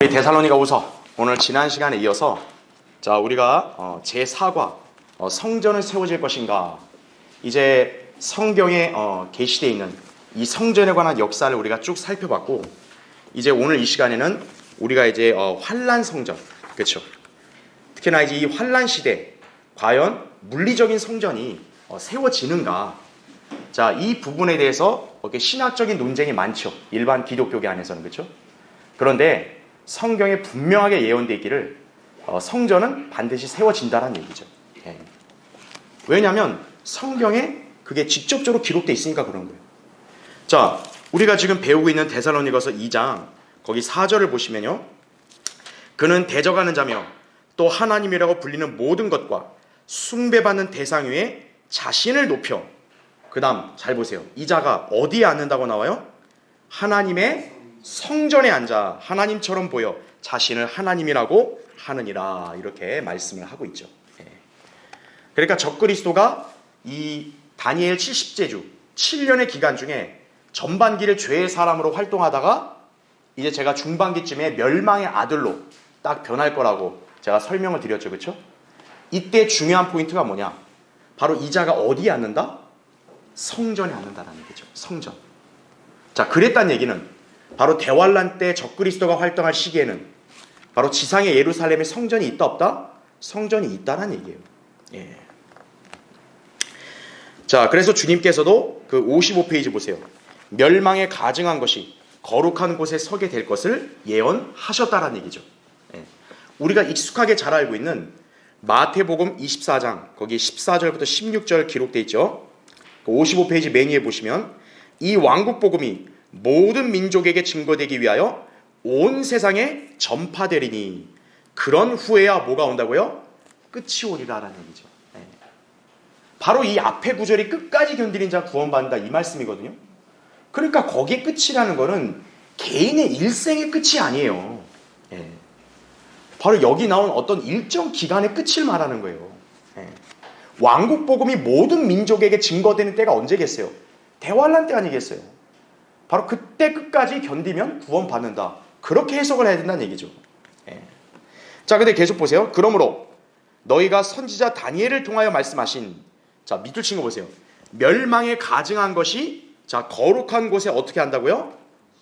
데살로니가후서 오늘 지난 시간에 이어서 우리가 제4과 성전을 세워질 것인가, 이제 성경에 게시되어 있는 이 성전에 관한 역사를 우리가 쭉 살펴봤고, 이제 오늘 이 시간에는 우리가 이제 환란 성전, 그렇죠? 특히나 이제 이 환란 시대 과연 물리적인 성전이 세워지는가, 이 부분에 대해서 신학적인 논쟁이 많죠. 일반 기독교계 안에서는, 그렇죠? 그런데 성경에 분명하게 예언되어 있기를 성전은 반드시 세워진다는 얘기죠. 왜냐하면 성경에 그게 직접적으로 기록되어 있으니까 그런 거예요. 우리가 지금 배우고 있는 데살로니가서 2장 거기 4절을 보시면요, 그는 대적하는 자며 또 하나님이라고 불리는 모든 것과 숭배받는 대상 위에 자신을 높여, 그 다음 잘 보세요. 이 자가 어디에 앉는다고 나와요? 하나님의 성전에 앉아 하나님처럼 보여 자신을 하나님이라고 하느니라, 이렇게 말씀을 하고 있죠. 그러니까 적그리스도가 이 다니엘 70제주 7년의 기간 중에 전반기를 죄의 사람으로 활동하다가 이제 제가 중반기쯤에 멸망의 아들로 딱 변할 거라고 제가 설명을 드렸죠. 그렇죠? 이때 중요한 포인트가 뭐냐? 바로 이 자가 어디에 앉는다? 성전에 앉는다라는 얘기죠. 성전. 그랬다는 얘기는 바로 대환란 때 적그리스도가 활동할 시기에는 바로 지상의 예루살렘에 성전이 있다 없다? 성전이 있다는 얘기예요. 그래서 주님께서도 그 55페이지 보세요. 멸망에 가증한 것이 거룩한 곳에 서게 될 것을 예언하셨다는 얘기죠. 우리가 익숙하게 잘 알고 있는 마태복음 24장 거기 14절부터 16절 기록되어 있죠. 55페이지 맨 위에 보시면 이 왕국복음이 모든 민족에게 증거되기 위하여 온 세상에 전파되리니 그런 후에야 뭐가 온다고요? 끝이 오리라라는 얘기죠. 바로 이 앞에 구절이 끝까지 견디는 자 구원받는다, 이 말씀이거든요. 그러니까 거기에 끝이라는 거는 개인의 일생의 끝이 아니에요. 바로 여기 나온 어떤 일정 기간의 끝을 말하는 거예요. 왕국복음이 모든 민족에게 증거되는 때가 언제겠어요? 대환란 때 아니겠어요? 바로 그때 끝까지 견디면 구원받는다, 그렇게 해석을 해야 된다는 얘기죠. 근데 계속 보세요. 그러므로 너희가 선지자 다니엘을 통하여 말씀하신, 밑줄 친 거 보세요. 멸망에 가증한 것이 거룩한 곳에 어떻게 한다고요?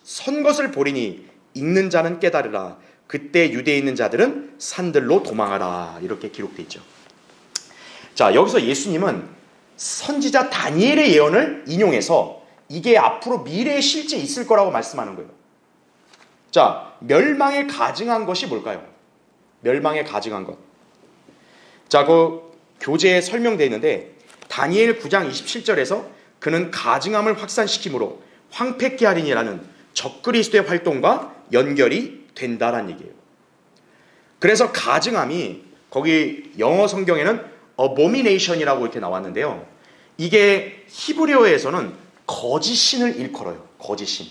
선 것을 보리니 읽는 자는 깨달으라. 그때 유대에 있는 자들은 산들로 도망하라, 이렇게 기록되어 있죠. 여기서 예수님은 선지자 다니엘의 예언을 인용해서 이게 앞으로 미래에 실제 있을 거라고 말씀하는 거예요. 멸망에 가증한 것이 뭘까요? 멸망에 가증한 것. 그 교재에 설명되어 있는데 다니엘 9장 27절에서 그는 가증함을 확산시키므로 황폐케 하리니라는 적그리스도의 활동과 연결이 된다라는 얘기예요. 그래서 가증함이 거기 영어 성경에는 abomination이라고 이렇게 나왔는데요, 이게 히브리어에서는 거짓신을 일컬어요. 거짓신.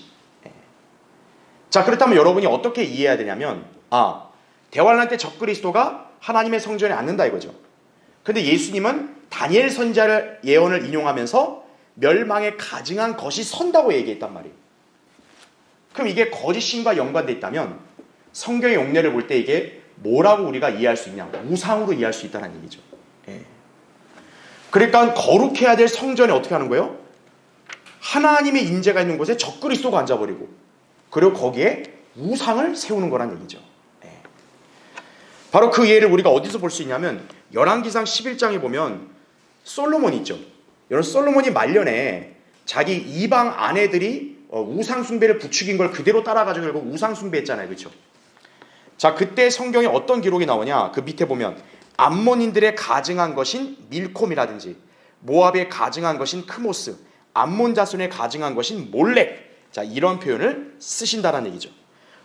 그렇다면 여러분이 어떻게 이해해야 되냐면, 대환란 때 적그리스도가 하나님의 성전에 앉는다 이거죠. 근데 예수님은 다니엘 선지자의 예언을 인용하면서 멸망에 가증한 것이 선다고 얘기했단 말이에요. 그럼 이게 거짓신과 연관되어 있다면 성경의 용례를 볼 때 이게 뭐라고 우리가 이해할 수 있냐? 우상으로 이해할 수 있다는 얘기죠. 그러니까 거룩해야 될 성전에 어떻게 하는 거예요? 하나님의 인재가 있는 곳에 적그리스도가 앉아버리고, 그리고 거기에 우상을 세우는 거란 얘기죠. 바로 그 예를 우리가 어디서 볼 수 있냐면 열왕기상 11장에 보면 솔로몬이 있죠. 여러분, 솔로몬이 말년에 자기 이방 아내들이 우상 숭배를 부추긴 걸 그대로 따라가지고 결국 우상 숭배했잖아요. 그렇죠? 그때 성경에 어떤 기록이 나오냐? 그 밑에 보면 암몬인들의 가증한 것인 밀콤이라든지 모압의 가증한 것인 크모스, 암몬 자손의 가증한 것인 몰렉, 이런 표현을 쓰신다는 얘기죠.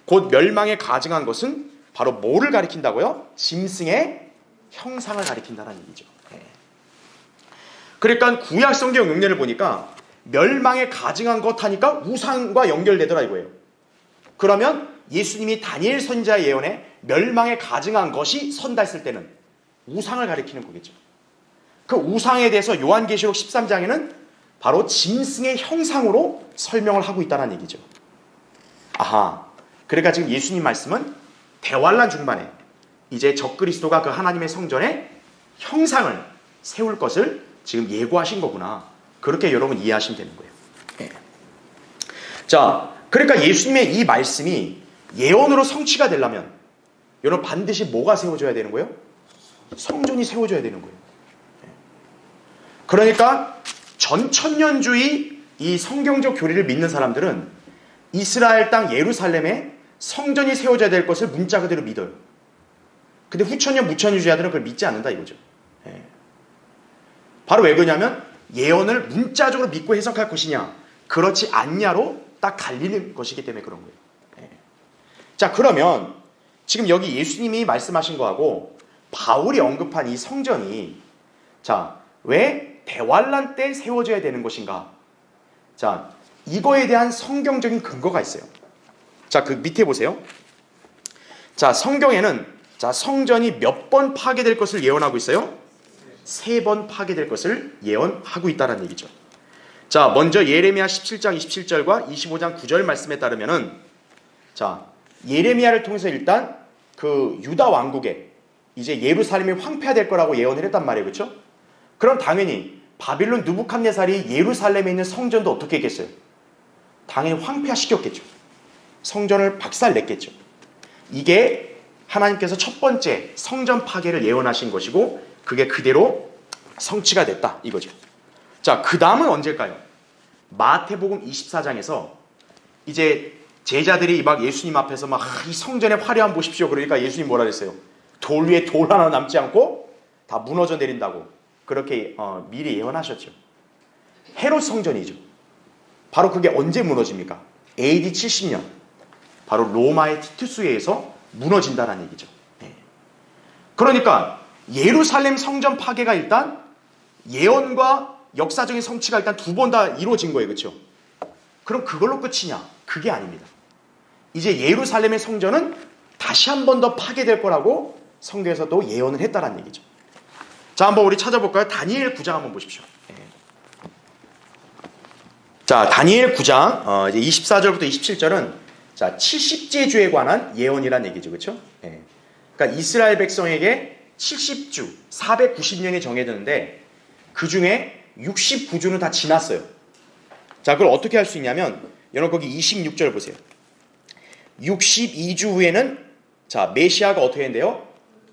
곧 멸망에 가증한 것은 바로 뭐를 가리킨다고요? 짐승의 형상을 가리킨다는 얘기죠. 그러니까 구약 성경 용례를 보니까 멸망에 가증한 것 하니까 우상과 연결되더라 이거예요. 그러면 예수님이 다니엘 선지자의 예언에 멸망에 가증한 것이 선다 했을 때는 우상을 가리키는 거겠죠. 그 우상에 대해서 요한계시록 13장에는 바로 짐승의 형상으로 설명을 하고 있다는 얘기죠. 그러니까 지금 예수님 말씀은 대환란 중반에 이제 적그리스도가 그 하나님의 성전에 형상을 세울 것을 지금 예고하신 거구나. 그렇게 여러분 이해하시면 되는 거예요. 예. 자, 그러니까 예수님의 이 말씀이 예언으로 성취가 되려면 여러분 반드시 뭐가 세워져야 되는 거예요? 성전이 세워져야 되는 거예요. 예. 그러니까 전천년주의 이 성경적 교리를 믿는 사람들은 이스라엘 땅 예루살렘에 성전이 세워져야 될 것을 문자 그대로 믿어요. 근데 후천년 무천년주의자들은 그걸 믿지 않는다 이거죠. 예. 바로 왜 그러냐면 예언을 문자적으로 믿고 해석할 것이냐 그렇지 않냐로 딱 갈리는 것이기 때문에 그런 거예요. 예. 자, 그러면 지금 여기 예수님이 말씀하신 거하고 바울이 언급한 이 성전이 자, 왜 대환란 때 세워져야 되는 것인가? 자, 이거에 대한 성경적인 근거가 있어요. 자, 그 밑에 보세요. 자, 성경에는 자, 성전이 몇 번 파괴될 것을 예언하고 있어요? 3번 파괴될 것을 예언하고 있다는 얘기죠. 자, 먼저 예레미야 17장 27절과 25장 9절 말씀에 따르면은 자, 예레미야를 통해서 일단 그 유다 왕국에 이제 예루살렘이 황폐화될 거라고 예언을 했단 말이에요. 그렇죠? 그럼 당연히 바빌론 느부갓네살이 예루살렘에 있는 성전도 어떻게 했겠어요? 당연히 황폐화시켰겠죠. 성전을 박살냈겠죠. 이게 하나님께서 첫 번째 성전 파괴를 예언하신 것이고 그게 그대로 성취가 됐다 이거죠. 자, 그 다음은 언제일까요? 마태복음 24장에서 이제 제자들이 막 예수님 앞에서 막 이 성전의 화려함 보십시오. 그러니까 예수님 뭐라 그랬어요? 돌 위에 돌 하나 남지 않고 다 무너져 내린다고 그렇게 미리 예언하셨죠. 헤롯 성전이죠. 바로 그게 언제 무너집니까? AD 70년 바로 로마의 티투스에 의해서 무너진다는 얘기죠. 네. 그러니까 예루살렘 성전 파괴가 일단 예언과 역사적인 성취가 일단 2번 다 이루어진 거예요. 그렇죠? 그럼 그걸로 끝이냐? 그게 아닙니다. 이제 예루살렘의 성전은 다시 한 번 더 파괴될 거라고 성경에서도 예언을 했다는 얘기죠. 자, 한번 우리 찾아볼까요? 다니엘 9장 한번 보십시오. 네. 자, 다니엘 9장 이제 24절부터 27절은 자, 70제주에 관한 예언이란 얘기죠. 그렇죠? 네. 그러니까 이스라엘 백성에게 70주, 490년이 정해졌는데 그 중에 69주는 다 지났어요. 자, 그걸 어떻게 할 수 있냐면 여러분 거기 26절 보세요. 62주 후에는 자, 메시아가 어떻게 된대요?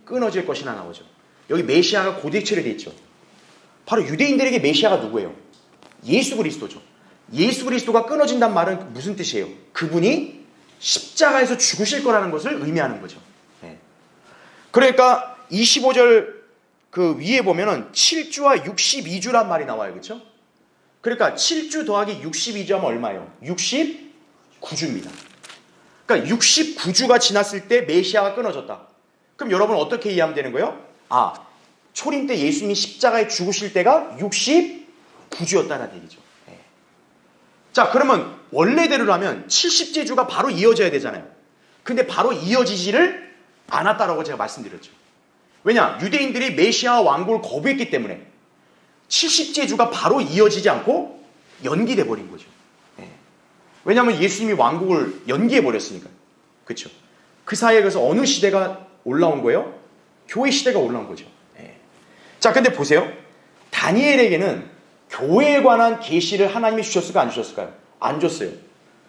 끊어질 것이나 나오죠. 여기 메시아가 고대체로 되어 있죠. 바로 유대인들에게 메시아가 누구예요? 예수 그리스도죠. 예수 그리스도가 끊어진단 말은 무슨 뜻이에요? 그분이 십자가에서 죽으실 거라는 것을 의미하는 거죠. 네. 그러니까 25절 그 위에 보면은 7주와 62주란 말이 나와요. 그렇죠? 그러니까 7주 더하기 62주 하면 얼마예요? 69주입니다. 그러니까 69주가 지났을 때 메시아가 끊어졌다. 그럼 여러분 어떻게 이해하면 되는 거예요? 아, 초림 때 예수님이 십자가에 죽으실 때가 69주였다는 얘기죠. 네. 자, 그러면 원래대로라면 70제주가 바로 이어져야 되잖아요. 근데 바로 이어지지를 않았다라고 제가 말씀드렸죠. 왜냐? 유대인들이 메시아 왕국을 거부했기 때문에 70제주가 바로 이어지지 않고 연기돼 버린 거죠. 네. 왜냐하면 예수님이 왕국을 연기해 버렸으니까. 그렇죠? 그 사이에 그래서 어느 시대가 올라온 거예요? 교회 시대가 올라온 거죠. 네. 자, 근데 보세요. 다니엘에게는 교회에 관한 계시를 하나님이 주셨을까 안 주셨을까요? 안 줬어요.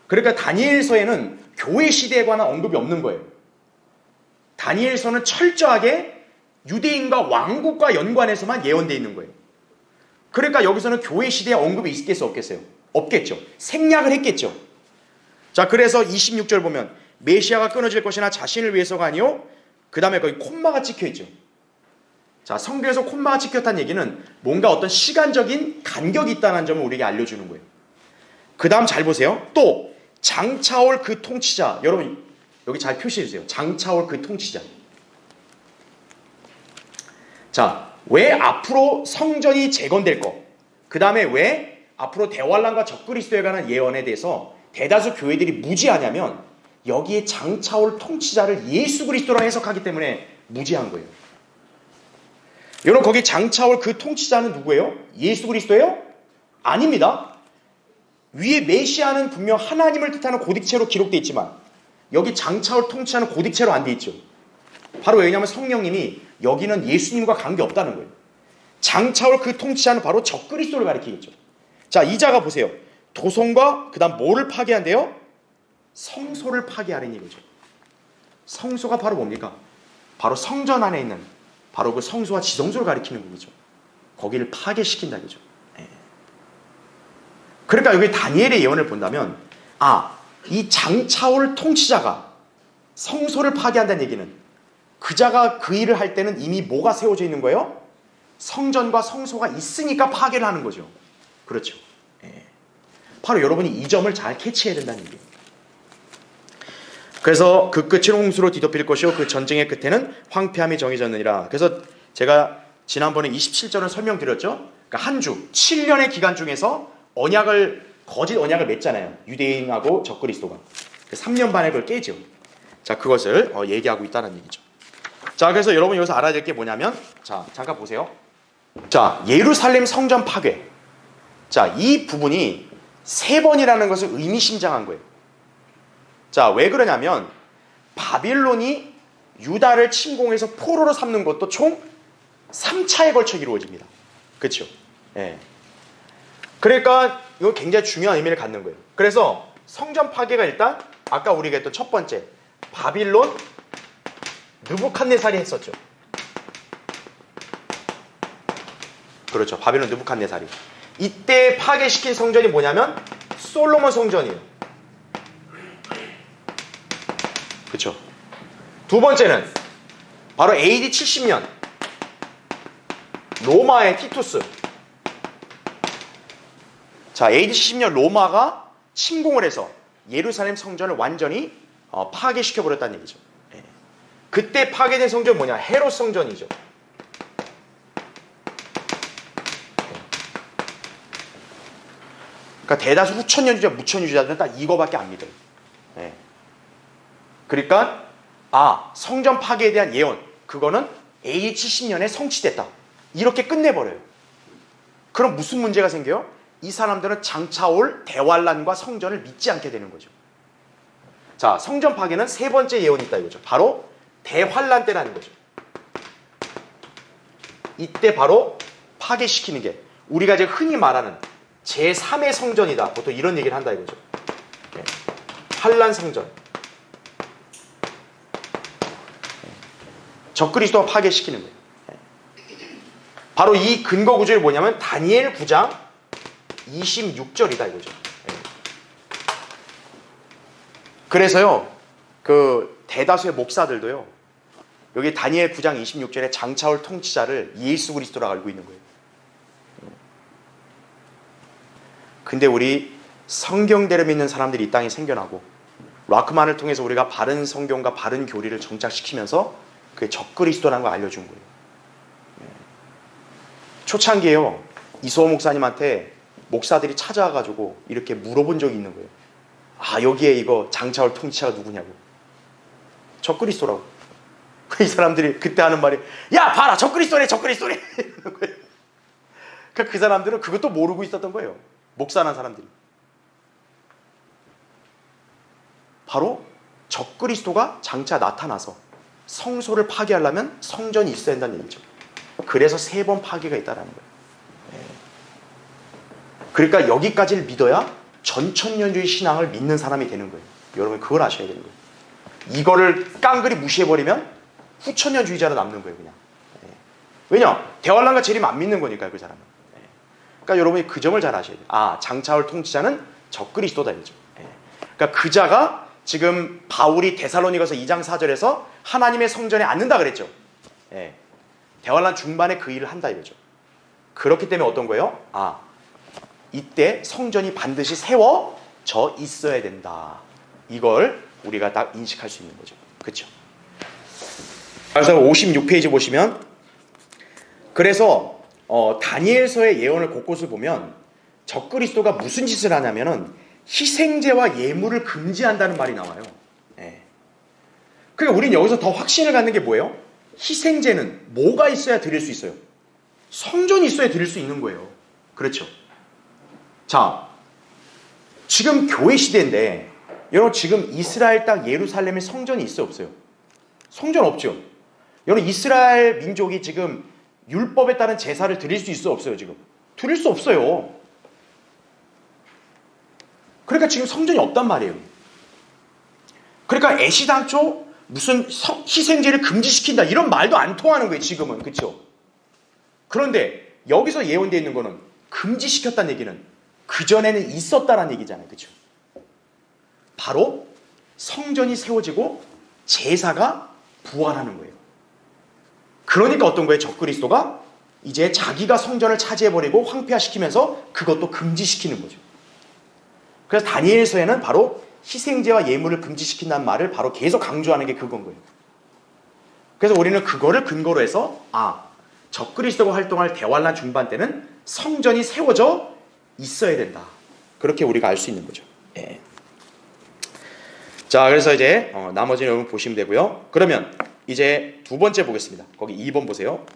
그러니까 다니엘서에는 교회 시대에 관한 언급이 없는 거예요. 다니엘서는 철저하게 유대인과 왕국과 연관해서만 예언되어 있는 거예요. 그러니까 여기서는 교회 시대에 언급이 있겠어 없겠어요? 없겠죠. 생략을 했겠죠. 자, 그래서 26절 보면 메시아가 끊어질 것이나 자신을 위해서가 아니요 그 다음에 거기 콤마가 찍혀있죠. 자, 성경에서 콤마가 찍혔다는 얘기는 뭔가 어떤 시간적인 간격이 있다는 점을 우리에게 알려주는 거예요. 그 다음 잘 보세요. 또 장차올 그 통치자, 여러분 여기 잘 표시해주세요. 장차올 그 통치자. 자, 왜 앞으로 성전이 재건될 거, 그 다음에 왜 앞으로 대환란과 적그리스도에 관한 예언에 대해서 대다수 교회들이 무지하냐면 여기에 장차올 통치자를 예수 그리스도라 해석하기 때문에 무지한 거예요. 여러분 거기 장차올 그 통치자는 누구예요? 예수 그리스도예요? 아닙니다. 위에 메시아는 분명 하나님을 뜻하는 고딕체로 기록되어 있지만 여기 장차올 통치하는 고딕체로 안 돼 있죠. 바로 왜냐하면 성령님이 여기는 예수님과 관계없다는 거예요. 장차올 그 통치자는 바로 적그리스도를 가리키겠죠. 자, 이 자가 보세요. 도성과 그 다음 뭐를 파괴한대요? 성소를 파괴하는 얘기죠. 성소가 바로 뭡니까? 바로 성전 안에 있는 바로 그 성소와 지성소를 가리키는 거죠. 거기를 파괴시킨다 이거죠. 그러니까 여기 다니엘의 예언을 본다면 이 장차올 통치자가 성소를 파괴한다는 얘기는 그 자가 그 일을 할 때는 이미 뭐가 세워져 있는 거예요? 성전과 성소가 있으니까 파괴를 하는 거죠. 그렇죠. 바로 여러분이 이 점을 잘 캐치해야 된다는 얘기예요. 그래서 그 끝은 홍수로 뒤덮일 것이요 그 전쟁의 끝에는 황폐함이 정해졌느니라. 그래서 제가 지난번에 27절을 설명드렸죠. 그러니까 한 주 7년의 기간 중에서 거짓 언약을 맺잖아요. 유대인하고 적그리스도가 3년 반에 그걸 깨죠. 자, 그것을 얘기하고 있다는 얘기죠. 자, 그래서 여러분 여기서 알아야 될 게 뭐냐면, 자, 잠깐 보세요. 자, 예루살렘 성전 파괴. 자, 이 부분이 3번이라는 것을 의미심장한 거예요. 자, 왜 그러냐면 바빌론이 유다를 침공해서 포로로 삼는 것도 총 3차에 걸쳐 이루어집니다. 그렇죠? 그러니까 이거 굉장히 중요한 의미를 갖는 거예요. 그래서 성전 파괴가 일단 아까 우리가 했던 첫 번째 바빌론 느부갓네살이 했었죠. 그렇죠. 바빌론 느부갓네살이. 이때 파괴시킨 성전이 뭐냐면 솔로몬 성전이에요. 그렇죠. 두 번째는 바로 AD 70년 로마의 티투스. 자, AD 70년 로마가 침공을 해서 예루살렘 성전을 완전히 파괴시켜버렸다는 얘기죠. 그때 파괴된 성전은 뭐냐? 헤롯 성전이죠. 그러니까 대다수 후천년주자, 무천년주자들은 딱 이거밖에 안 믿어요. 그러니까 성전 파괴에 대한 예언, 그거는 AD 70년에 성취됐다. 이렇게 끝내버려요. 그럼 무슨 문제가 생겨요? 이 사람들은 장차올 대환란과 성전을 믿지 않게 되는 거죠. 자, 성전 파괴는 3번째 예언이 있다 이거죠. 바로 대환란 때라는 거죠. 이때 바로 파괴시키는 게 우리가 이제 흔히 말하는 제3의 성전이다. 보통 이런 얘기를 한다 이거죠. 환란 성전. 적그리스도가 파괴시키는 거예요. 바로 이 근거 구절이 뭐냐면 다니엘 9장 26절이다 이거죠. 그래서요, 그 대다수의 목사들도요, 여기 다니엘 9장 26절에 장차올 통치자를 예수 그리스도라고 알고 있는 거예요. 근데 우리 성경대로 믿는 사람들이 이 땅에 생겨나고 락크만을 통해서 우리가 바른 성경과 바른 교리를 정착시키면서 그게 적그리스도라는 걸 알려준 거예요. 초창기에요, 이소호 목사님한테 목사들이 찾아와가지고 이렇게 물어본 적이 있는 거예요. 여기에 이거 장차올 통치자가 누구냐고. 적그리스도라고. 이 사람들이 그때 하는 말이, 야 봐라 적그리스도네 적그리스도네 이러는 거예요. 그러니까 그 사람들은 그것도 모르고 있었던 거예요. 목사란 사람들이. 바로 적그리스도가 장차 나타나서 성소를 파괴하려면 성전이 있어야 한다는 얘기죠. 그래서 3번 파괴가 있다는 거예요. 그러니까 여기까지를 믿어야 전천년주의 신앙을 믿는 사람이 되는 거예요. 여러분 그걸 아셔야 되는 거예요. 이거를 깡그리 무시해버리면 후천년주의자로 남는 거예요. 그냥. 왜냐? 대환란과 재림 안 믿는 거니까요. 그 사람은. 그러니까 여러분이 그 점을 잘 아셔야 돼요. 장차올 통치자는 적그리스도다 이거죠. 그러니까 그 자가 지금 바울이 데살로니가서 2장 4절에서 하나님의 성전에 앉는다 그랬죠. 대환란 중반에 그 일을 한다 이거죠. 그렇기 때문에 어떤 거예요? 이때 성전이 반드시 세워져 있어야 된다. 이걸 우리가 딱 인식할 수 있는 거죠. 그렇죠? 그래서 56페이지 보시면, 그래서 다니엘서의 예언을 곳곳을 보면 적그리스도가 무슨 짓을 하냐면은 희생제와 예물을 금지한다는 말이 나와요. 그러니까 우리는 여기서 더 확신을 갖는 게 뭐예요? 희생제는 뭐가 있어야 드릴 수 있어요? 성전이 있어야 드릴 수 있는 거예요. 그렇죠? 자, 지금 교회 시대인데 여러분 지금 이스라엘 땅 예루살렘에 성전이 있어요, 없어요? 성전 없죠. 여러분 이스라엘 민족이 지금 율법에 따른 제사를 드릴 수 있어, 없어요? 지금 드릴 수 없어요. 그러니까 지금 성전이 없단 말이에요. 그러니까 애시당초 무슨 희생제를 금지시킨다 이런 말도 안 통하는 거예요, 지금은. 그렇죠? 그런데 여기서 예언되어 있는 거는 금지시켰다는 얘기는 그전에는 있었다라는 얘기잖아요. 그렇죠? 바로 성전이 세워지고 제사가 부활하는 거예요. 그러니까 어떤 거예요? 적그리스도가 이제 자기가 성전을 차지해버리고 황폐화시키면서 그것도 금지시키는 거죠. 그래서 다니엘서에는 바로 희생제와 예물을 금지시킨다는 말을 바로 계속 강조하는 게 그건 거예요. 그래서 우리는 그거를 근거로 해서 적그리스도가 활동할 대환란 중반 때는 성전이 세워져 있어야 된다. 그렇게 우리가 알 수 있는 거죠. 예. 자, 그래서 이제 나머지는 여러분 보시면 되고요. 그러면 이제 두 번째 보겠습니다. 거기 2번 보세요.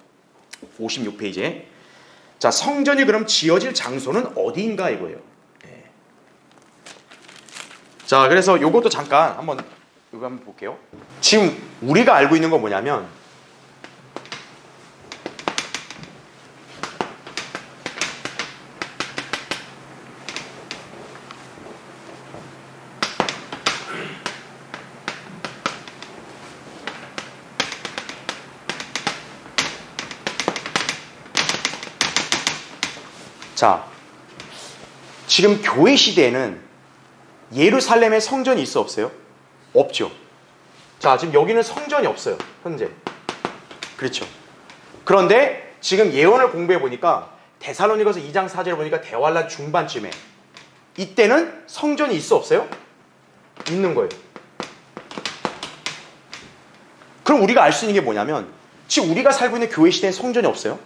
56페이지에. 자, 성전이 그럼 지어질 장소는 어디인가 이거예요. 예. 자, 그래서 요것도 잠깐 이거 한번 볼게요. 지금 우리가 알고 있는 건 뭐냐면 자, 지금 교회 시대에는 예루살렘에 성전이 있어, 없어요? 없죠. 자, 지금 여기는 성전이 없어요, 현재. 그렇죠. 그런데 지금 예언을 공부해 보니까 데살로니가서 2장 4절을 보니까 대환란 중반쯤에 이때는 성전이 있어, 없어요? 있는 거예요. 그럼 우리가 알 수 있는 게 뭐냐면 지금 우리가 살고 있는 교회 시대엔 성전이 없어요.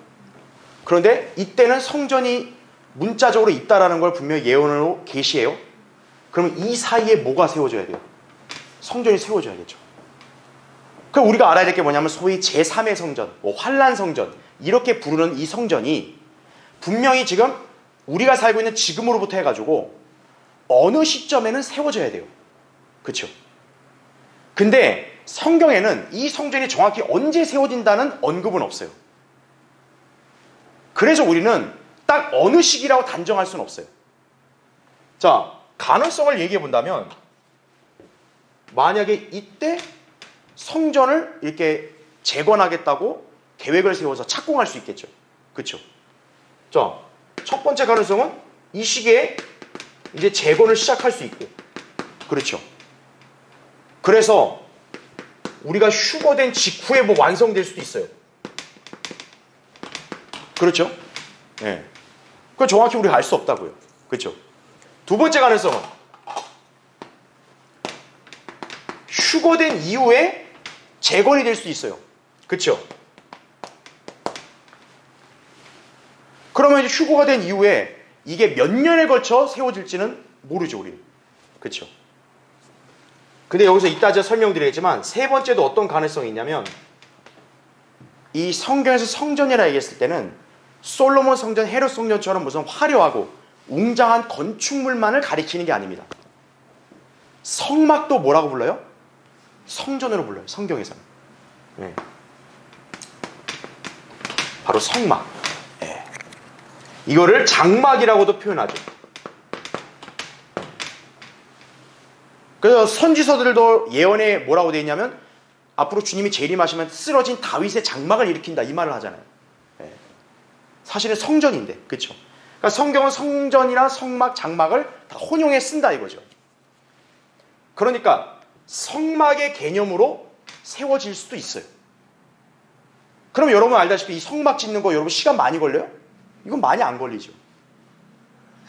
그런데 이때는 성전이 문자적으로 있다라는 걸 분명히 예언으로 계시해요. 그러면 이 사이에 뭐가 세워져야 돼요? 성전이 세워져야겠죠. 그럼 우리가 알아야 될 게 뭐냐면 소위 제3의 성전, 환란 성전 이렇게 부르는 이 성전이 분명히 지금 우리가 살고 있는 지금으로부터 해가지고 어느 시점에는 세워져야 돼요. 그렇죠? 근데 성경에는 이 성전이 정확히 언제 세워진다는 언급은 없어요. 그래서 우리는 딱 어느 시기라고 단정할 수는 없어요. 자, 가능성을 얘기해 본다면 만약에 이때 성전을 이렇게 재건하겠다고 계획을 세워서 착공할 수 있겠죠. 그렇죠? 자, 첫 번째 가능성은 이 시기에 이제 재건을 시작할 수 있고, 그렇죠? 그래서 우리가 휴거된 직후에 뭐 완성될 수도 있어요. 그렇죠? 네. 그건 정확히 우리가 알 수 없다고요. 그렇죠? 두 번째 가능성은 휴거된 이후에 재건이 될 수 있어요. 그렇죠? 그러면 이제 휴거가 된 이후에 이게 몇 년에 걸쳐 세워질지는 모르죠, 우리. 그렇죠? 근데 여기서 이따 제가 설명드리겠지만 세 번째도 어떤 가능성이 있냐면 이 성경에서 성전이라 얘기했을 때는 솔로몬 성전, 헤롯 성전처럼 무슨 화려하고 웅장한 건축물만을 가리키는 게 아닙니다. 성막도 뭐라고 불러요? 성전으로 불러요, 성경에서는. 네. 바로 성막. 네. 이거를 장막이라고도 표현하죠. 그래서 선지서들도 예언에 뭐라고 되어 있냐면 앞으로 주님이 재림하시면 쓰러진 다윗의 장막을 일으킨다 이 말을 하잖아요. 네. 사실은 성전인데, 그렇죠? 그러니까 성경은 성전이나 성막, 장막을 다 혼용해 쓴다 이거죠. 그러니까 성막의 개념으로 세워질 수도 있어요. 그럼 여러분 알다시피 이 성막 짓는 거 여러분 시간 많이 걸려요? 이건 많이 안 걸리죠.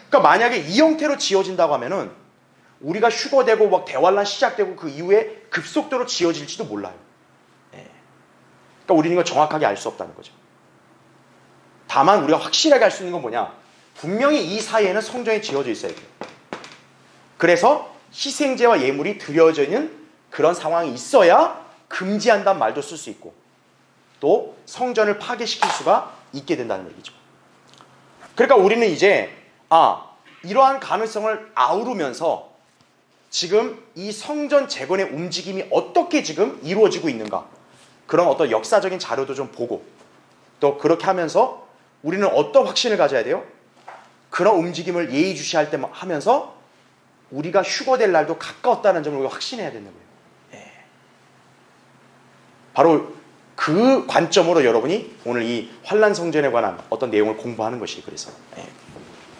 그러니까 만약에 이 형태로 지어진다고 하면은 우리가 휴거되고 막 대환란 시작되고 그 이후에 급속도로 지어질지도 몰라요. 네. 그러니까 우리는 이걸 정확하게 알 수 없다는 거죠. 다만 우리가 확실하게 알 수 있는 건 뭐냐? 분명히 이 사이에는 성전이 지어져 있어야 돼요. 그래서 희생제와 예물이 드려지는 그런 상황이 있어야 금지한다는 말도 쓸 수 있고 또 성전을 파괴시킬 수가 있게 된다는 얘기죠. 그러니까 우리는 이제 이러한 가능성을 아우르면서 지금 이 성전 재건의 움직임이 어떻게 지금 이루어지고 있는가, 그런 어떤 역사적인 자료도 좀 보고, 또 그렇게 하면서 우리는 어떤 확신을 가져야 돼요? 그런 움직임을 예의주시할 때 하면서 우리가 휴거될 날도 가까웠다는 점을 우리가 확신해야 되는 거예요. 예. 바로 그 관점으로 여러분이 오늘 이 환란 성전에 관한 어떤 내용을 공부하는 것이, 그래서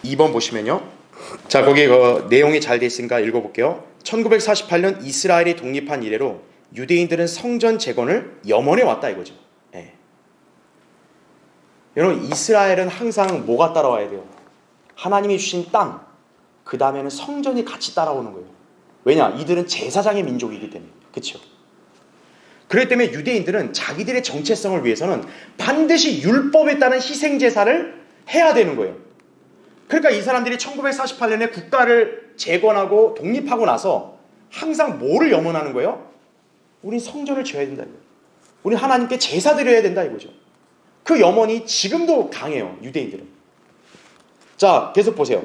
2번 보시면요. 자, 거기 그 내용이 잘 돼 있으니까 읽어볼게요. 1948년 이스라엘이 독립한 이래로 유대인들은 성전 재건을 염원해 왔다 이거죠. 예. 여러분, 이스라엘은 항상 뭐가 따라와야 돼요? 하나님이 주신 땅, 그 다음에는 성전이 같이 따라오는 거예요. 왜냐? 이들은 제사장의 민족이기 때문에. 그렇죠? 그렇기 때문에 유대인들은 자기들의 정체성을 위해서는 반드시 율법에 따른 희생제사를 해야 되는 거예요. 그러니까 이 사람들이 1948년에 국가를 재건하고 독립하고 나서 항상 뭐를 염원하는 거예요? 우린 성전을 지어야 된다 이거예요. 우린 하나님께 제사 드려야 된다 이거죠. 그 염원이 지금도 강해요, 유대인들은. 자, 계속 보세요.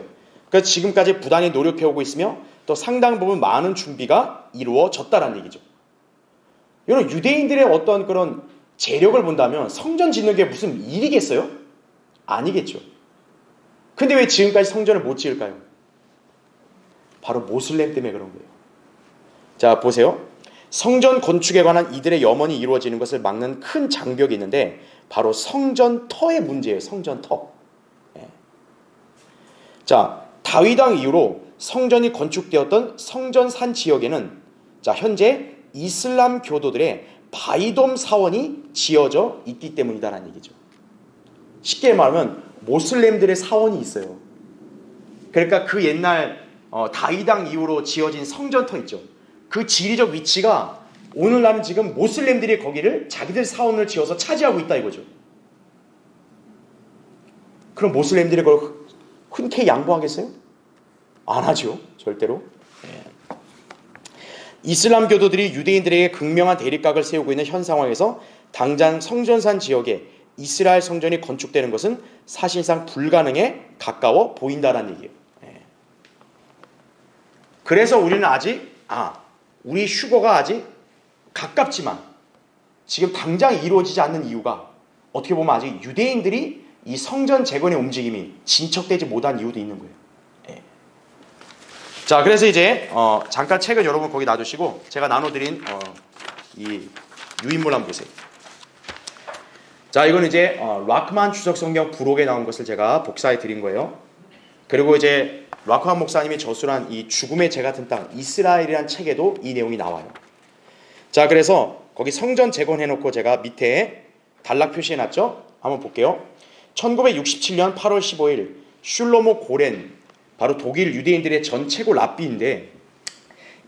그래서 지금까지 부단히 노력해오고 있으며 또 상당 부분 많은 준비가 이루어졌다는 얘기죠. 여러분, 유대인들의 어떤 그런 재력을 본다면 성전 짓는 게 무슨 일이겠어요? 아니겠죠. 근데 왜 지금까지 성전을 못 지을까요? 바로 모슬렘 때문에 그런 거예요. 자, 보세요. 성전 건축에 관한 이들의 염원이 이루어지는 것을 막는 큰 장벽이 있는데 바로 성전터의 문제예요. 성전터. 예. 자, 다윗 왕 이후로 성전이 건축되었던 성전산 지역에는 자, 현재 이슬람 교도들의 바이돔 사원이 지어져 있기 때문이다라는 얘기죠. 쉽게 말하면 모슬렘들의 사원이 있어요. 그러니까 그 옛날 다윗 왕 이후로 지어진 성전터 있죠. 그 지리적 위치가 오늘날은 지금 모슬렘들이 거기를 자기들 사원을 지어서 차지하고 있다 이거죠. 그럼 모슬렘들이 그걸 흔쾌히 양보하겠어요? 안 하죠. 절대로. 예. 이슬람 교도들이 유대인들에게 극명한 대립각을 세우고 있는 현 상황에서 당장 성전산 지역에 이스라엘 성전이 건축되는 것은 사실상 불가능에 가까워 보인다는 얘기예요. 예. 그래서 우리는 아직 우리 휴거가 아직 가깝지만 지금 당장 이루어지지 않는 이유가 어떻게 보면 아직 유대인들이 이 성전 재건의 움직임이 진척되지 못한 이유도 있는 거예요. 예. 자, 그래서 이제 잠깐 책을 여러분 거기 놔두시고 제가 나눠드린 이 유인물 한번 보세요. 자, 이건 이제 락만 주석 성경 부록에 나온 것을 제가 복사해 드린 거예요. 그리고 이제 락만 목사님이 저술한 이 죽음의 재 같은 땅 이스라엘이라는 책에도 이 내용이 나와요. 자, 그래서 거기 성전 재건해놓고 제가 밑에 단락 표시해놨죠. 한번 볼게요. 1967년 8월 15일 슐로모 고렌, 바로 독일 유대인들의 전 최고 랍비인데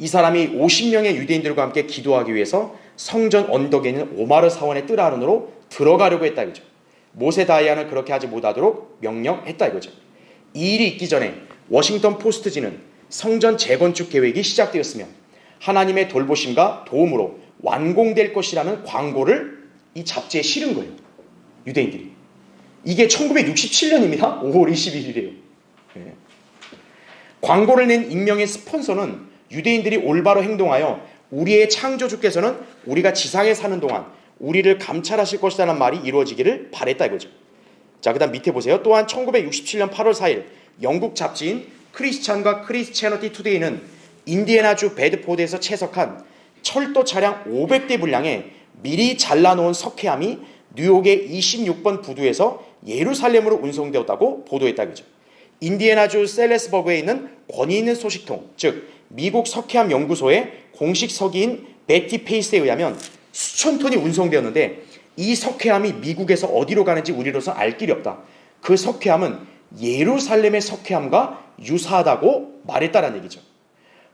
이 사람이 50명의 유대인들과 함께 기도하기 위해서 성전 언덕에 있는 오마르 사원의 뜰 안으로 들어가려고 했다 이거죠. 모세 다이안을 그렇게 하지 못하도록 명령했다 이거죠. 이 일이 있기 전에 워싱턴 포스트지는 성전 재건축 계획이 시작되었으며 하나님의 돌보심과 도움으로 완공될 것이라는 광고를 이 잡지에 실은 거예요. 유대인들이. 이게 1967년입니다. 5월 21일이에요. 네. 광고를 낸 익명의 스폰서는 유대인들이 올바로 행동하여 우리의 창조주께서는 우리가 지상에 사는 동안 우리를 감찰하실 것이라는 말이 이루어지기를 바랬다 이거죠. 자, 그 다음 밑에 보세요. 또한 1967년 8월 4일 영국 잡지인 크리스찬과 크리스채너티 투데이는 인디애나주 베드포드에서 채석한 철도 차량 500대 분량의 미리 잘라놓은 석회암이 뉴욕의 26번 부두에서 예루살렘으로 운송되었다고 보도했다 이거죠. 인디애나주 셀레스버그에 있는 권위 있는 소식통, 즉 미국 석회암 연구소의 공식 서기인 베티 페이스에 의하면 수천 톤이 운송되었는데 이 석회암이 미국에서 어디로 가는지 우리로서는 알 길이 없다. 그 석회암은 예루살렘의 석회암과 유사하다고 말했다는 얘기죠.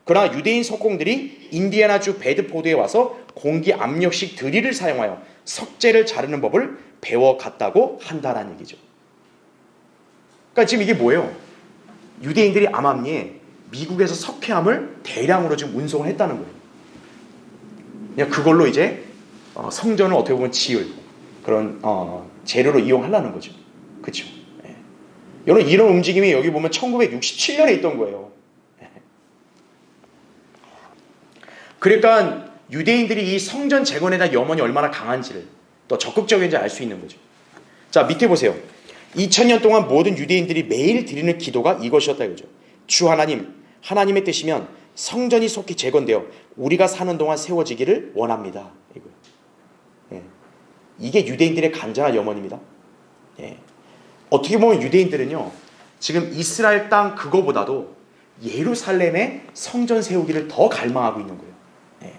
그러나 유대인 석공들이 인디애나주 베드포드에 와서 공기 압력식 드릴을 사용하여 석재를 자르는 법을 배워갔다고 한다는 얘기죠. 그러니까 지금 이게 뭐예요? 유대인들이 암암리에 미국에서 석회암을 대량으로 지금 운송을 했다는 거예요. 그냥 그걸로 이제 성전을 어떻게 보면 지을 그런 재료로 이용하려는 거죠. 그렇죠? 예. 여러분, 이런 움직임이 여기 보면 1967년에 있던 거예요. 예. 그러니까 유대인들이 이 성전 재건에 대한 염원이 얼마나 강한지를 또 적극적인지 알 수 있는 거죠. 자, 밑에 보세요. 2000년 동안 모든 유대인들이 매일 드리는 기도가 이것이었다 이거죠. 주 하나님, 하나님의 뜻이면 성전이 속히 재건되어 우리가 사는 동안 세워지기를 원합니다. 이거예요. 예. 이게 유대인들의 간절한 염원입니다. 예. 어떻게 보면 유대인들은요, 지금 이스라엘 땅 그거보다도 예루살렘의 성전 세우기를 더 갈망하고 있는 거예요. 예.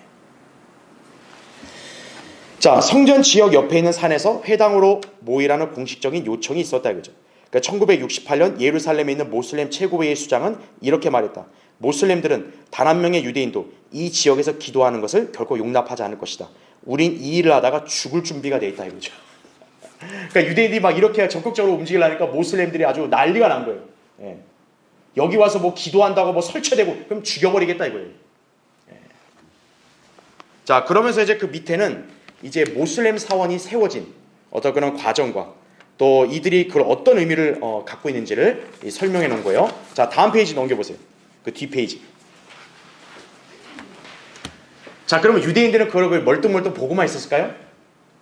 자, 성전 지역 옆에 있는 산에서 회당으로 모이라는 공식적인 요청이 있었다 이거죠. 그러니까 1968년 예루살렘에 있는 모슬렘 최고회의 수장은 이렇게 말했다. 모슬렘들은 단 한 명의 유대인도 이 지역에서 기도하는 것을 결코 용납하지 않을 것이다. 우린 이 일을 하다가 죽을 준비가 돼 있다 이거죠. 그러니까 유대인들이 막 이렇게 적극적으로 움직이려니까 모슬렘들이 아주 난리가 난 거예요. 예. 여기 와서 뭐 기도한다고 뭐 설치되고 그럼 죽여버리겠다 이거예요. 예. 자, 그러면서 이제 그 밑에는 이제 모슬렘 사원이 세워진 어떤 그런 과정과 또 이들이 그걸 어떤 의미를 갖고 있는지를 설명해 놓은 거예요. 자, 다음 페이지 넘겨보세요. 그 뒷페이지. 자, 그러면 유대인들은 그걸 멀뚱멀뚱 보고만 있었을까요?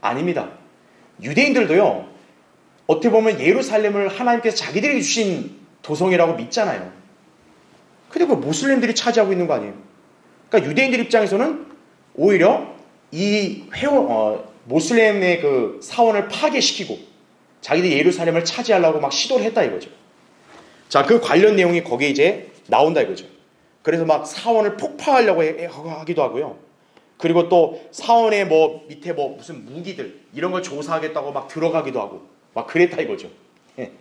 아닙니다. 유대인들도요, 어떻게 보면 예루살렘을 하나님께서 자기들에게 주신 도성이라고 믿잖아요. 근데 그 모슬렘들이 차지하고 있는 거 아니에요? 그러니까 유대인들 입장에서는 오히려 이 모슬렘의 그 사원을 파괴시키고 자기들이 예루살렘을 차지하려고 막 시도를 했다 이거죠. 자, 그 관련 내용이 거기에 이제 나온다 이거죠. 그래서 막 사원을 폭파하려고 하기도 하고요. 그리고 또 사원의 뭐 밑에 뭐 무슨 무기들 이런 걸 조사하겠다고 막 들어가기도 하고 막 그랬다 이거죠. 예.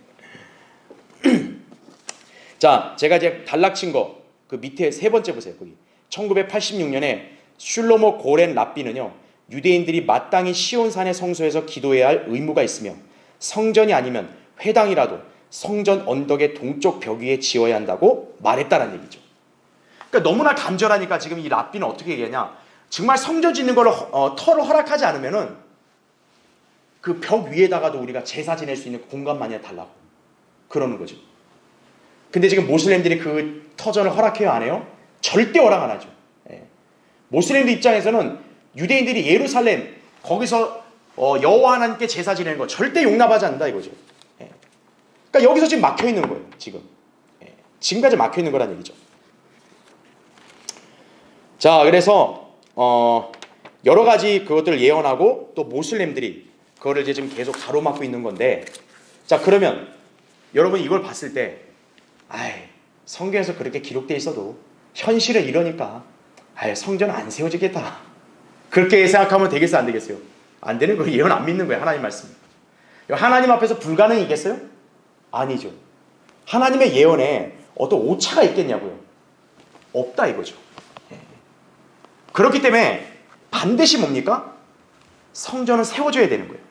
자, 제가 이제 단락친 거 그 밑에 세 번째 보세요. 거기 1986년에 슐로모 고렌 랍비는요, 유대인들이 마땅히 시온산의 성소에서 기도해야 할 의무가 있으며 성전이 아니면 회당이라도 성전 언덕의 동쪽 벽 위에 지어야 한다고 말했다는 얘기죠. 그러니까 너무나 간절하니까 지금 이 랍비는 어떻게 얘기하냐, 정말 성전 짓는 걸 터를 허락하지 않으면은 그 벽 위에다가도 우리가 제사 지낼 수 있는 공간만이야 달라고 그러는 거죠. 근데 지금 모슬렘들이 그 터전을 허락해요, 안 해요? 절대 허락 안 하죠. 예. 모슬렘들 입장에서는 유대인들이 예루살렘 거기서 여호와 하나님께 제사 지내는 거 절대 용납하지 않는다 이거죠. 예. 그러니까 여기서 지금 막혀 있는 거예요. 지금. 예. 지금까지 막혀 있는 거란 얘기죠. 자, 그래서 여러 가지 그것들을 예언하고 또 모슬렘들이 그거를 이제 지금 계속 가로막고 있는 건데, 자, 그러면 여러분 이걸 봤을 때, 성경에서 그렇게 기록되어 있어도 현실은 이러니까 성전은 안 세워지겠다, 그렇게 생각하면 되겠어요, 안 되겠어요? 안 되는 거예요. 예언 안 믿는 거예요. 하나님 말씀. 하나님 앞에서 불가능이겠어요? 아니죠. 하나님의 예언에 어떤 오차가 있겠냐고요? 없다 이거죠. 그렇기 때문에 반드시 뭡니까? 성전은 세워져야 되는 거예요.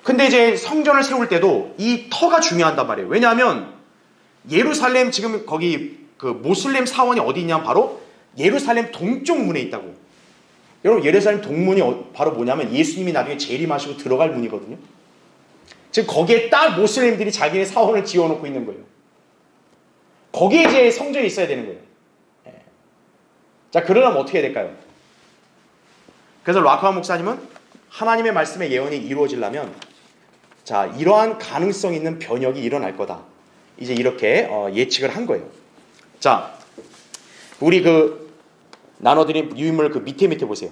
근데 이제 성전을 세울 때도 이 터가 중요한단 말이에요. 왜냐하면 예루살렘 지금 거기 그 모슬렘 사원이 어디 있냐면 바로 예루살렘 동쪽 문에 있다고. 여러분, 예루살렘 동문이 바로 뭐냐면 예수님이 나중에 재림하시고 들어갈 문이거든요. 지금 거기에 딱 모슬렘들이 자기네 사원을 지어놓고 있는 거예요. 거기에 이제 성전이 있어야 되는 거예요. 자, 그러려면 어떻게 해야 될까요? 그래서 락커만 목사님은 하나님의 말씀의 예언이 이루어지려면, 자, 이러한 가능성 있는 변혁이 일어날 거다, 이제 이렇게 예측을 한 거예요. 자, 우리 그 나눠드린 유인물 그 밑에 보세요.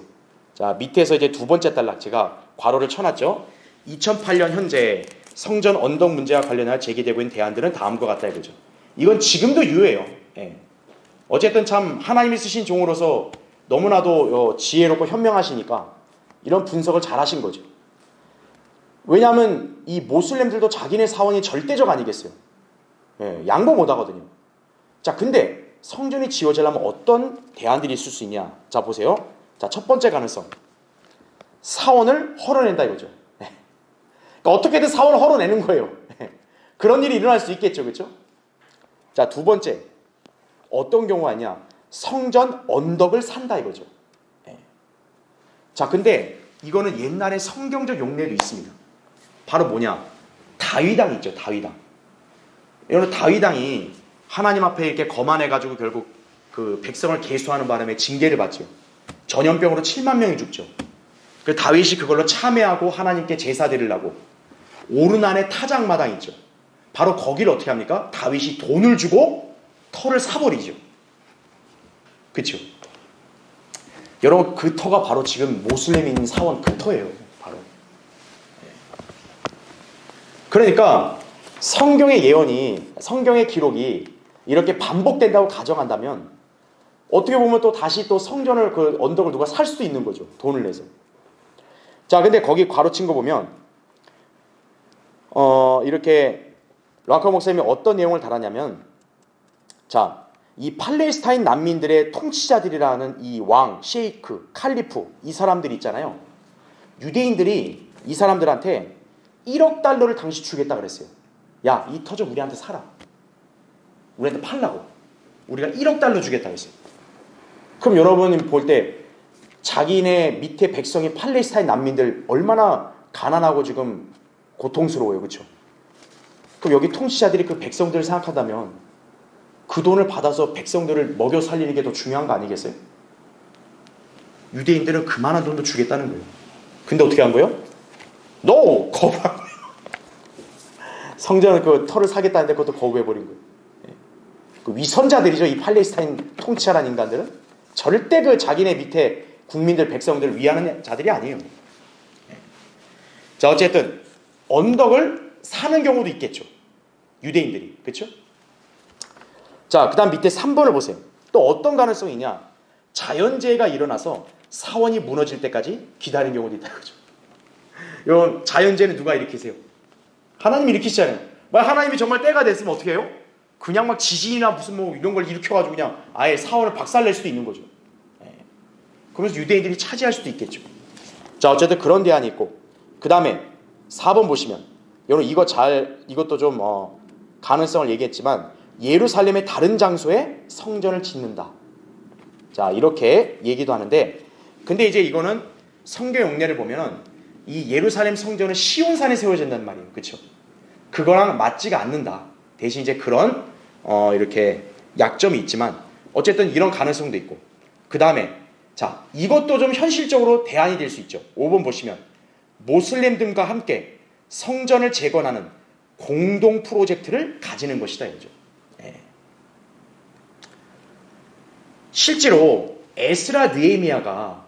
자, 밑에서 이제 두 번째 단락 제가 괄호를 쳐놨죠. 2008년 현재 성전 언덕 문제와 관련하여 제기되고 있는 대안들은 다음과 같다 이거죠. 이건 지금도 유효해요. 예. 어쨌든 참 하나님이 쓰신 종으로서 너무나도 지혜롭고 현명하시니까 이런 분석을 잘 하신 거죠. 왜냐하면 이 모슬렘들도 자기네 사원이 절대적 아니겠어요. 예, 양보 못 하거든요. 자, 근데 성전이 지어지려면 어떤 대안들이 있을 수 있냐? 자, 보세요. 자, 첫 번째 가능성, 사원을 헐어낸다 이거죠. 예. 그러니까 어떻게든 사원을 헐어내는 거예요. 예. 그런 일이 일어날 수 있겠죠, 그렇죠? 자, 두 번째, 어떤 경우가 있냐? 성전 언덕을 산다 이거죠. 예. 자, 근데 이거는 옛날에 성경적 용례도 있습니다. 바로 뭐냐? 다윗왕 있죠, 다윗왕. 여러분, 다윗왕이 하나님 앞에 이렇게 거만해가지고 결국 그 백성을 계수하는 바람에 징계를 받죠. 전염병으로 7만 명이 죽죠. 그 다윗이 그걸로 참회하고 하나님께 제사 드리려고 오르난의 타작마당 있죠. 바로 거기를 어떻게 합니까? 다윗이 돈을 주고 터를 사버리죠. 그렇죠? 여러분, 그 터가 바로 지금 모슬렘이 있는 사원 그 터예요. 바로. 그러니까 성경의 예언이, 성경의 기록이 이렇게 반복된다고 가정한다면 어떻게 보면 또 다시 또 성전을, 그 언덕을 누가 살 수도 있는 거죠. 돈을 내서. 자, 근데 거기 괄호친 거 보면 이렇게 락커 목사님이 어떤 내용을 달았냐면, 자, 이 팔레스타인 난민들의 통치자들이라는 이 왕, 셰이크, 칼리프, 이 사람들이 있잖아요. 유대인들이 이 사람들한테 1억 달러를 당시 주겠다 그랬어요. 야, 이 터 좀 우리한테 사라. 우리한테 팔라고. 우리가 1억 달러 주겠다 그랬어요. 그럼 여러분이 볼 때 자기네 밑에 백성이 팔레스타인 난민들 얼마나 가난하고 지금 고통스러워요. 그렇죠? 그럼 여기 통치자들이 그 백성들을 생각한다면 그 돈을 받아서 백성들을 먹여 살리는 게 더 중요한 거 아니겠어요? 유대인들은 그만한 돈도 주겠다는 거예요. 근데 어떻게 한 거예요? NO! 거부한 거예요. 성전을 그 터를 사겠다는데 그것도 거부해버린 거예요. 그 위선자들이죠. 이 팔레스타인 통치자라는 인간들은 절대 그 자기네 밑에 국민들, 백성들을 위하는 자들이 아니에요. 자, 어쨌든 언덕을 사는 경우도 있겠죠. 유대인들이. 그렇죠? 자, 그 다음 밑에 3번을 보세요. 또 어떤 가능성이 있냐? 자연재해가 일어나서 사원이 무너질 때까지 기다리는 경우도 있다. 그죠? 이런 자연재해는 누가 일으키세요? 하나님이 일으키시잖아요. 하나님이 정말 때가 됐으면 어떻게 해요? 그냥 막 지진이나 무슨 뭐 이런 걸 일으켜가지고 그냥 아예 사원을 박살낼 수도 있는 거죠. 그러면서 유대인들이 차지할 수도 있겠죠. 자, 어쨌든 그런 대안이 있고, 그 다음에 4번 보시면, 여러분 이것도 좀 가능성을 얘기했지만, 예루살렘의 다른 장소에 성전을 짓는다. 자, 이렇게 얘기도 하는데, 근데 이제 이거는 성경 용례를 보면 이 예루살렘 성전은 시온산에 세워진다는 말이에요. 그렇죠? 그거랑 맞지가 않는다. 대신 이제 그런 이렇게 약점이 있지만 어쨌든 이런 가능성도 있고, 그 다음에 자, 이것도 좀 현실적으로 대안이 될 수 있죠. 5번 보시면 모슬렘들과 함께 성전을 재건하는 공동 프로젝트를 가지는 것이다 이거죠. 실제로 에스라 느헤미야가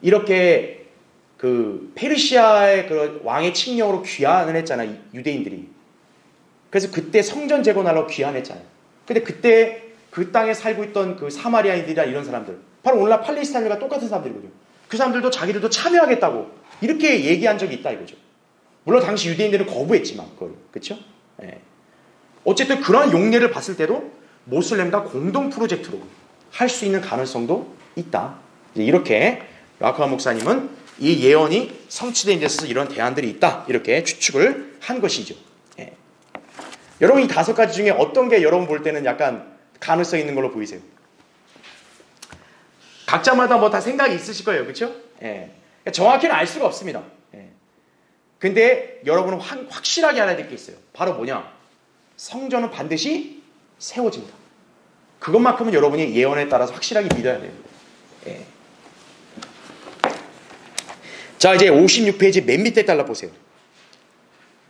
이렇게 그 페르시아의 그 왕의 칙령으로 귀환을 했잖아요. 유대인들이. 그래서 그때 성전 재건하려고 귀환했잖아요. 근데 그때 그 땅에 살고 있던 그 사마리아인들이나 이런 사람들, 바로 오늘날 팔레스타인과 똑같은 사람들이거든요. 그 사람들도 자기들도 참여하겠다고 이렇게 얘기한 적이 있다 이거죠. 물론 당시 유대인들은 거부했지만 그걸. 그렇죠? 어쨌든 그런 용례를 봤을 때도 모슬렘과 공동 프로젝트로 할 수 있는 가능성도 있다. 이렇게 라크하 목사님은 이 예언이 성취된 데 있어서 이런 대안들이 있다. 이렇게 추측을 한 것이죠. 여러분, 이 5가지 중에 어떤 게 여러분 볼 때는 약간 가능성 있는 걸로 보이세요? 각자마다 뭐 다 생각이 있으실 거예요. 그렇죠? 정확히는 알 수가 없습니다. 근데 여러분은 확실하게 알아야 될 게 있어요. 바로 뭐냐? 성전은 반드시 세워진다. 그것만큼은 여러분이 예언에 따라서 확실하게 믿어야 돼요. 자, 이제 56페이지 맨 밑에 달라 보세요.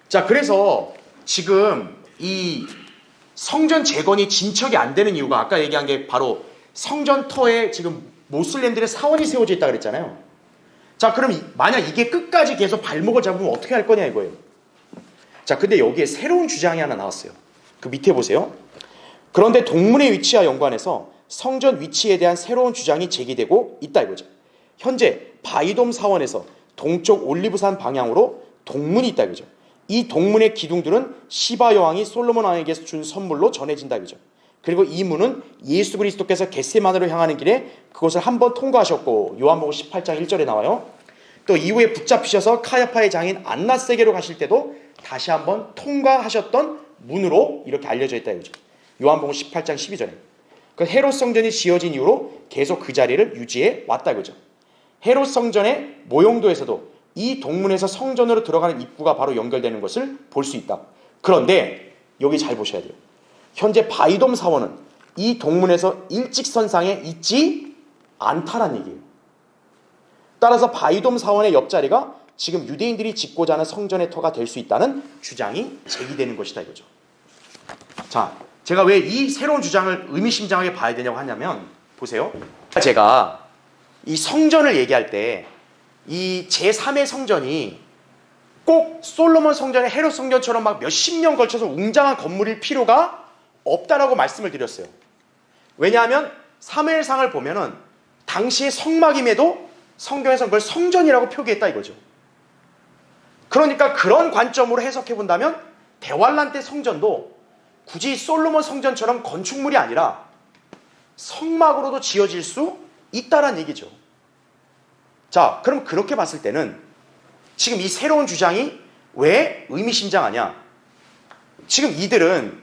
자, 그래서 지금 이 성전 재건이 진척이 안 되는 이유가 아까 얘기한 게 바로 성전 터에 지금 모슬렘들의 사원이 세워져 있다 그랬잖아요. 자, 그럼 만약 이게 끝까지 계속 발목을 잡으면 어떻게 할 거냐 이거예요. 자, 근데 여기에 새로운 주장이 하나 나왔어요. 그 밑에 보세요. 그런데 동문의 위치와 연관해서 성전 위치에 대한 새로운 주장이 제기되고 있다 이거죠. 현재 바이돔 사원에서 동쪽 올리브산 방향으로 동문이 있다 이거죠. 이 동문의 기둥들은 시바 여왕이 솔로몬 왕에게서 준 선물로 전해진다 이거죠. 그리고 이 문은 예수 그리스도께서 겟세마네로 향하는 길에 그곳을 한번 통과하셨고, 요한복음 18장 1절에 나와요. 또 이후에 붙잡히셔서 카야파의 장인 안나세게로 가실 때도 다시 한번 통과하셨던 문으로 이렇게 알려져 있다 이거죠. 요한복음 18장 12절에. 그 헤롯 성전이 지어진 이후로 계속 그 자리를 유지해 왔다 이거죠. 헤롯 성전의 모형도에서도 이 동문에서 성전으로 들어가는 입구가 바로 연결되는 것을 볼 수 있다. 그런데 여기 잘 보셔야 돼요. 현재 바이돔 사원은 이 동문에서 일직선상에 있지 않다란 얘기예요. 따라서 바이돔 사원의 옆자리가 지금 유대인들이 짓고자 하는 성전의 터가 될 수 있다는 주장이 제기되는 것이다 이거죠. 자, 제가 왜 이 새로운 주장을 의미심장하게 봐야 되냐고 하냐면 보세요. 제가 이 성전을 얘기할 때 이 제3의 성전이 꼭 솔로몬 성전의 헤롯 성전처럼 막 몇십 년 걸쳐서 웅장한 건물일 필요가 없다라고 말씀을 드렸어요. 왜냐하면 사무엘상을 보면은 당시의 성막임에도 성경에서 그걸 성전이라고 표기했다 이거죠. 그러니까 그런 관점으로 해석해 본다면 대환란 때 성전도 굳이 솔로몬 성전처럼 건축물이 아니라 성막으로도 지어질 수 있다란 얘기죠. 자, 그럼 그렇게 봤을 때는 지금 이 새로운 주장이 왜 의미심장하냐? 지금 이들은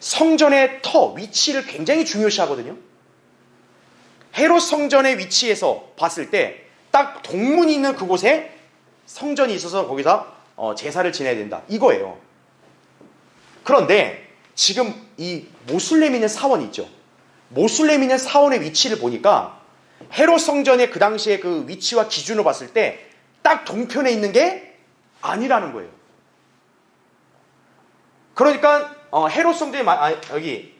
성전의 터, 위치를 굉장히 중요시하거든요. 헤롯 성전의 위치에서 봤을 때 딱 동문이 있는 그곳에 성전이 있어서 거기다 제사를 지내야 된다. 이거예요. 그런데 지금 이 모슬렘 있는 사원이 있죠. 모슬렘 있는 사원의 위치를 보니까 헤롯 성전의 그 당시의 그 위치와 기준으로 봤을 때 딱 동편에 있는 게 아니라는 거예요. 그러니까 헤롯 성전이 여기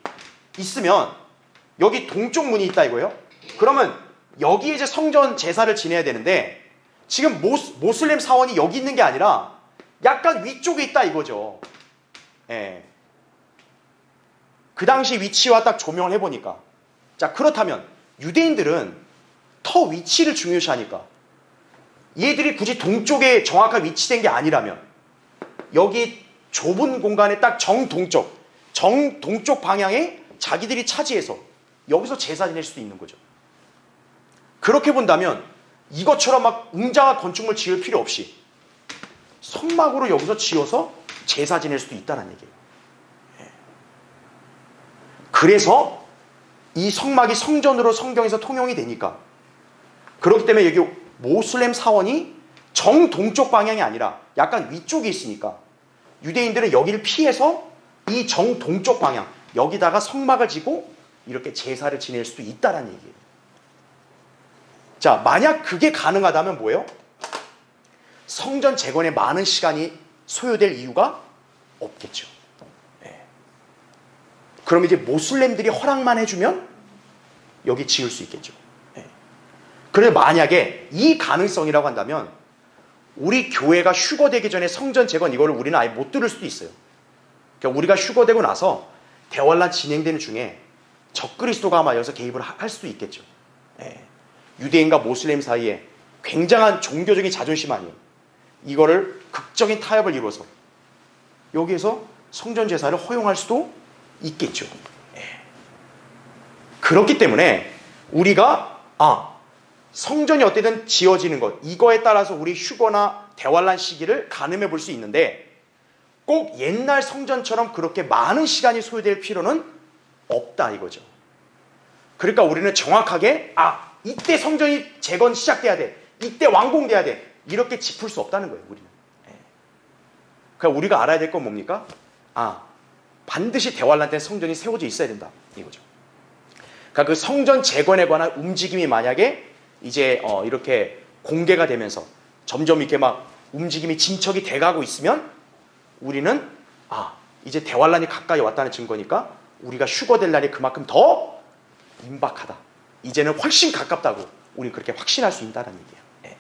있으면 여기 동쪽 문이 있다 이거예요. 그러면 여기에 이제 성전 제사를 지내야 되는데 지금 모슬렘 사원이 여기 있는 게 아니라 약간 위쪽에 있다 이거죠. 예. 그 당시 위치와 딱 조명을 해보니까. 자, 그렇다면 유대인들은 터 위치를 중요시하니까 얘들이 굳이 동쪽에 정확하게 위치된 게 아니라면 여기 좁은 공간에 딱 정동쪽 방향에 자기들이 차지해서 여기서 제사 지낼 수도 있는 거죠. 그렇게 본다면 이것처럼 막 웅장한 건축물 지을 필요 없이 성막으로 여기서 지어서 제사 지낼 수도 있다는 얘기예요. 그래서 이 성막이 성전으로 성경에서 통용이 되니까 그렇기 때문에 여기 모슬렘 사원이 정동쪽 방향이 아니라 약간 위쪽에 있으니까 유대인들은 여기를 피해서 이 정동쪽 방향 여기다가 성막을 지고 이렇게 제사를 지낼 수도 있다는 얘기예요. 자, 만약 그게 가능하다면 뭐예요? 성전 재건에 많은 시간이 소요될 이유가 없겠죠. 네. 그럼 이제 모슬렘들이 허락만 해주면 여기 지을 수 있겠죠. 네. 그런데 만약에 이 가능성이라고 한다면 우리 교회가 휴거되기 전에 성전 재건 이거를 우리는 아예 못 들을 수도 있어요. 그러니까 우리가 휴거되고 나서 대환란 진행되는 중에 적그리스도가 아마 여기서 개입을 할 수도 있겠죠. 네. 유대인과 모슬렘 사이에 굉장한 종교적인 자존심 아니에요. 이거를 극적인 타협을 이루어서 여기에서 성전 제사를 허용할 수도 있겠죠. 네. 그렇기 때문에 우리가 성전이 어떻게든 지어지는 것 이거에 따라서 우리 휴거나 대환란 시기를 가늠해 볼 수 있는데 꼭 옛날 성전처럼 그렇게 많은 시간이 소요될 필요는 없다 이거죠. 그러니까 우리는 정확하게 이때 성전이 재건 시작돼야 돼. 이때 완공돼야 돼. 이렇게 짚을 수 없다는 거예요. 우리는. 그러니까 우리가 알아야 될 건 뭡니까? 반드시 대환란 때 성전이 세워져 있어야 된다. 이거죠. 그러니까 그 성전 재건에 관한 움직임이 만약에 이제 이렇게 공개가 되면서 점점 이렇게 막 움직임이 진척이 돼가고 있으면 우리는 이제 대환란이 가까이 왔다는 증거니까 우리가 휴거될 날이 그만큼 더 임박하다. 이제는 훨씬 가깝다고 우리는 그렇게 확신할 수 있다는 얘기예요. 네.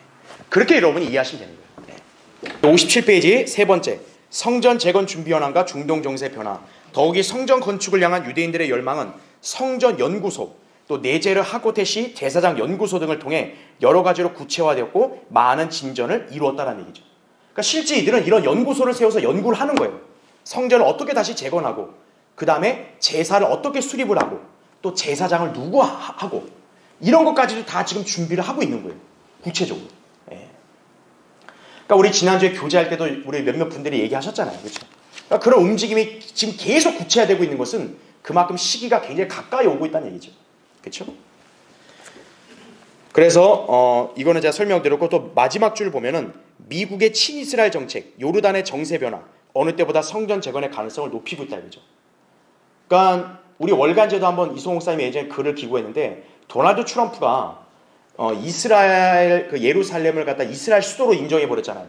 그렇게 여러분이 이해하시면 되는 거예요. 네. 57페이지 세 번째 성전 재건 준비 현황과 중동 정세 변화. 더욱이 성전 건축을 향한 유대인들의 열망은 성전 연구소 또 네제르 하고테시 제사장 연구소 등을 통해 여러 가지로 구체화되었고 많은 진전을 이루었다는 얘기죠. 그러니까 실제 이들은 이런 연구소를 세워서 연구를 하는 거예요. 성전을 어떻게 다시 재건하고 그 다음에 제사를 어떻게 수립을 하고 또 제사장을 누구 하고 이런 것까지도 다 지금 준비를 하고 있는 거예요. 구체적으로. 그러니까 우리 지난주에 교제할 때도 우리 몇몇 분들이 얘기하셨잖아요. 그렇죠? 그러니까 그런 움직임이 지금 계속 구체화되고 있는 것은 그만큼 시기가 굉장히 가까이 오고 있다는 얘기죠. 그렇죠? 그래서 이거는 제가 설명드렸고 또 마지막 줄 보면은 미국의 친이스라엘 정책, 요르단의 정세 변화 어느 때보다 성전 재건의 가능성을 높이고 있다 이거죠. 그러니까 우리 월간제도 한번 이송호 목사님이 예전에 글을 기고했는데 도널드 트럼프가 이스라엘 그 예루살렘을 갖다 이스라엘 수도로 인정해 버렸잖아요.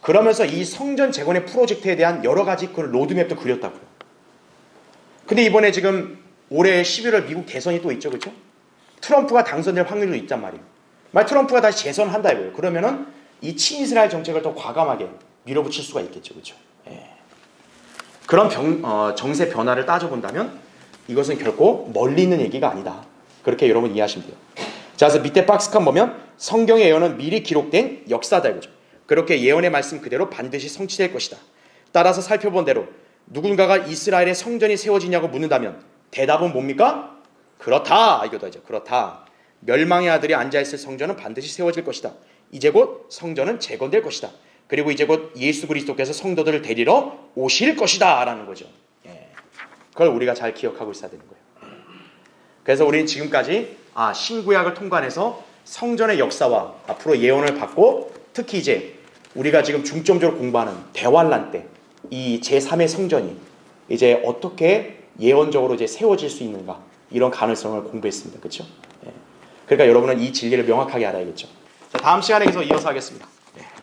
그러면서 이 성전 재건의 프로젝트에 대한 여러 가지 그 로드맵도 그렸다고요. 근데 이번에 지금 올해 11월 미국 대선이 또 있죠, 그렇죠? 트럼프가 당선될 확률도 있단 말이에요. 만약 트럼프가 다시 재선한다 이거예요. 그러면은 이 친이스라엘 정책을 더 과감하게 밀어붙일 수가 있겠죠, 그렇죠? 예. 그런 정세 변화를 따져본다면 이것은 결코 멀리 있는 얘기가 아니다. 그렇게 여러분 이해하시면 돼요. 자, 그래서 밑에 박스칸 보면 성경의 예언은 미리 기록된 역사다 이거죠. 그렇게 예언의 말씀 그대로 반드시 성취될 것이다. 따라서 살펴본 대로 누군가가 이스라엘의 성전이 세워지냐고 묻는다면 대답은 뭡니까? 그렇다 이거죠. 그렇다. 멸망의 아들이 앉아있을 성전은 반드시 세워질 것이다. 이제 곧 성전은 재건될 것이다. 그리고 이제 곧 예수 그리스도께서 성도들을 데리러 오실 것이다 라는 거죠. 예. 그걸 우리가 잘 기억하고 있어야 되는 거예요. 그래서 우리는 지금까지 신구약을 통과해서 성전의 역사와 앞으로 예언을 받고 특히 이제 우리가 지금 중점적으로 공부하는 대환란 때 이 제3의 성전이 이제 어떻게 예언적으로 이제 세워질 수 있는가 이런 가능성을 공부했습니다. 그렇죠? 예. 그러니까 여러분은 이 진리를 명확하게 알아야겠죠. 자, 다음 시간에 계속 이어서 하겠습니다.